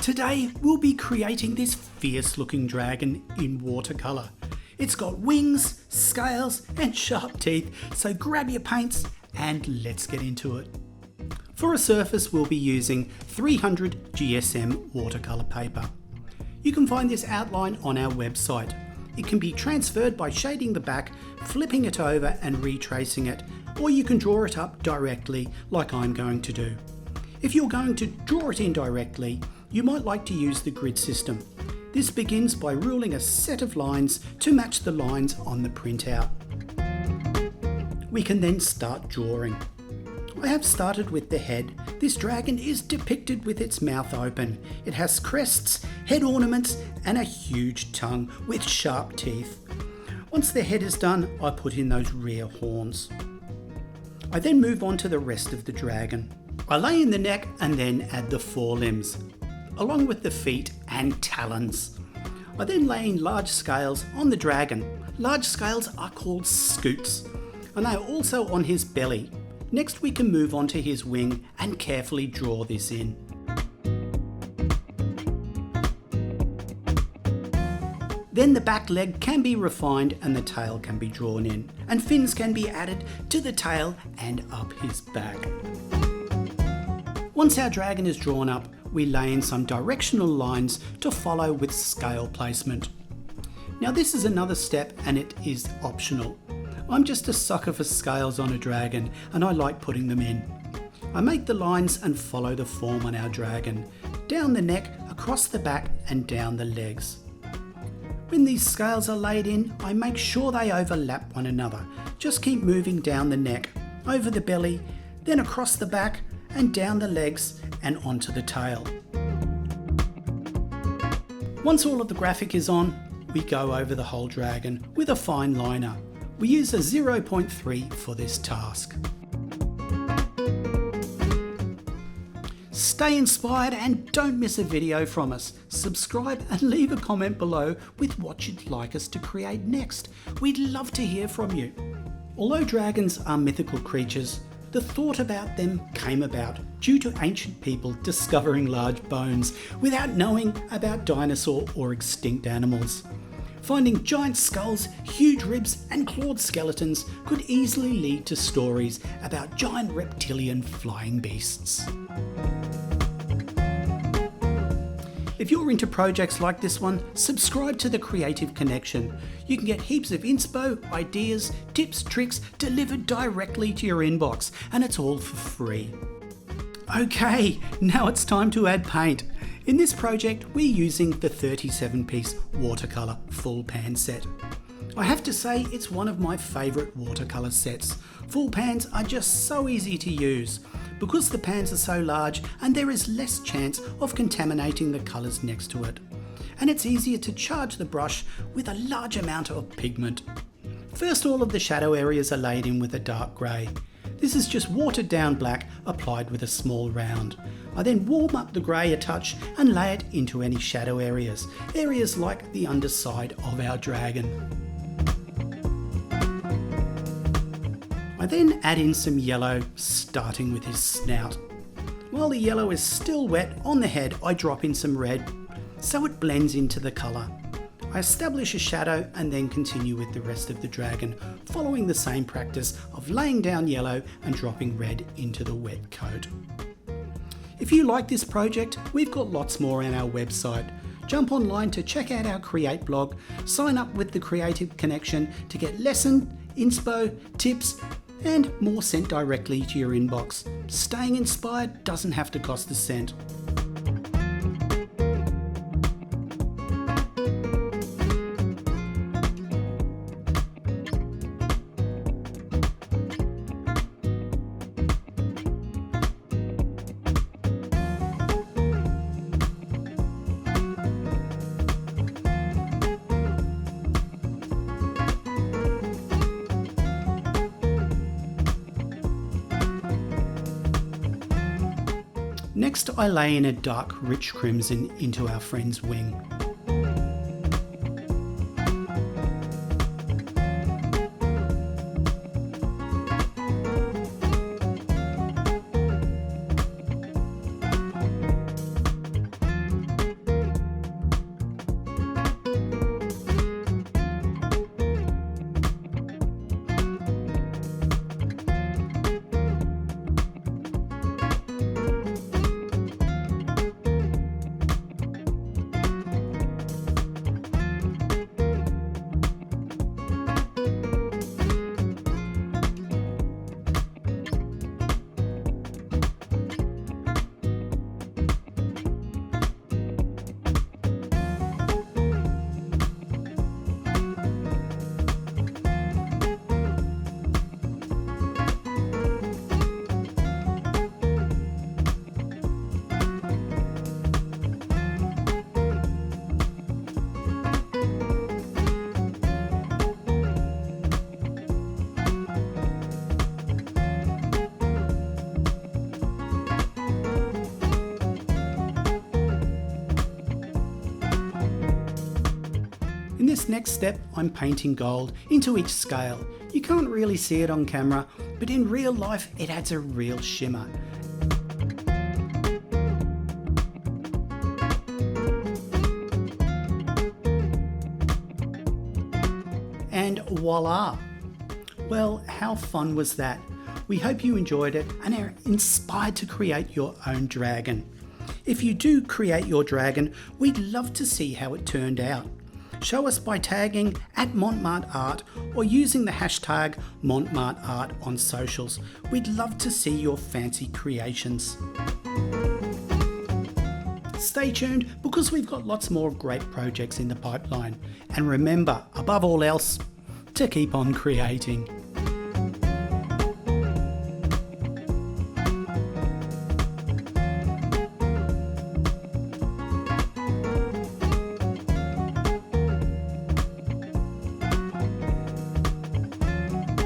Today we'll be creating this fierce looking dragon in watercolour. It's got wings, scales and sharp teeth, so grab your paints and let's get into it. For a surface we'll be using 300 GSM watercolour paper. You can find this outline on our website. It can be transferred by shading the back, flipping it over and retracing it, or you can draw it up directly like I'm going to do. If you're going to draw it in directly, you might like to use the grid system. This begins by ruling a set of lines to match the lines on the printout. We can then start drawing. I have started with the head. This dragon is depicted with its mouth open. It has crests, head ornaments and a huge tongue with sharp teeth. Once the head is done, I put in those rear horns. I then move on to the rest of the dragon. I lay in the neck and then add the forelimbs, along with the feet and talons. I then lay in large scales on the dragon. Large scales are called scoots, and they are also on his belly. Next we can move on to his wing and carefully draw this in. Then the back leg can be refined and the tail can be drawn in, and fins can be added to the tail and up his back. Once our dragon is drawn up, we lay in some directional lines to follow with scale placement. Now this is another step and it is optional. I'm just a sucker for scales on a dragon and I like putting them in. I make the lines and follow the form on our dragon, down the neck, across the back and down the legs. When these scales are laid in, I make sure they overlap one another. Just keep moving down the neck, over the belly, then across the back and down the legs and onto the tail. Once all of the graphic is on, we go over the whole dragon with a fine liner. We use a 0.3 for this task. Stay inspired and don't miss a video from us. Subscribe and leave a comment below with what you'd like us to create next. We'd love to hear from you. Although dragons are mythical creatures, the thought about them came about due to ancient people discovering large bones without knowing about dinosaur or extinct animals. Finding giant skulls, huge ribs and clawed skeletons could easily lead to stories about giant reptilian flying beasts. If you're into projects like this one, subscribe to The Creative Connection. You can get heaps of inspo, ideas, tips, tricks delivered directly to your inbox, and it's all for free. Okay, now it's time to add paint. In this project, we're using the 37-piece watercolour full pan set. I have to say it's one of my favourite watercolour sets. Full pans are just so easy to use because the pans are so large and there is less chance of contaminating the colours next to it. And it's easier to charge the brush with a large amount of pigment. First, all of the shadow areas are laid in with a dark grey. This is just watered down black applied with a small round. I then warm up the grey a touch and lay it into any shadow areas like the underside of our dragon. I then add in some yellow, starting with his snout. While the yellow is still wet on the head, I drop in some red so it blends into the colour. I establish a shadow and then continue with the rest of the dragon, following the same practice of laying down yellow and dropping red into the wet coat. If you like this project, we've got lots more on our website. Jump online to check out our Create blog, sign up with the Creative Connection to get lesson, inspo, tips and more sent directly to your inbox. Staying inspired doesn't have to cost a cent. Next, I lay in a dark, rich crimson into our friend's wing. this next step, I'm painting gold into each scale. You can't really see it on camera, but in real life it adds a real shimmer. And voila! Well, how fun was that? We hope you enjoyed it and are inspired to create your own dragon. If you do create your dragon, we'd love to see how it turned out. Show us by tagging @MontmartreArt or using the hashtag MontmartreArt on socials. We'd love to see your fancy creations. Stay tuned because we've got lots more great projects in the pipeline. And remember, above all else, to keep on creating.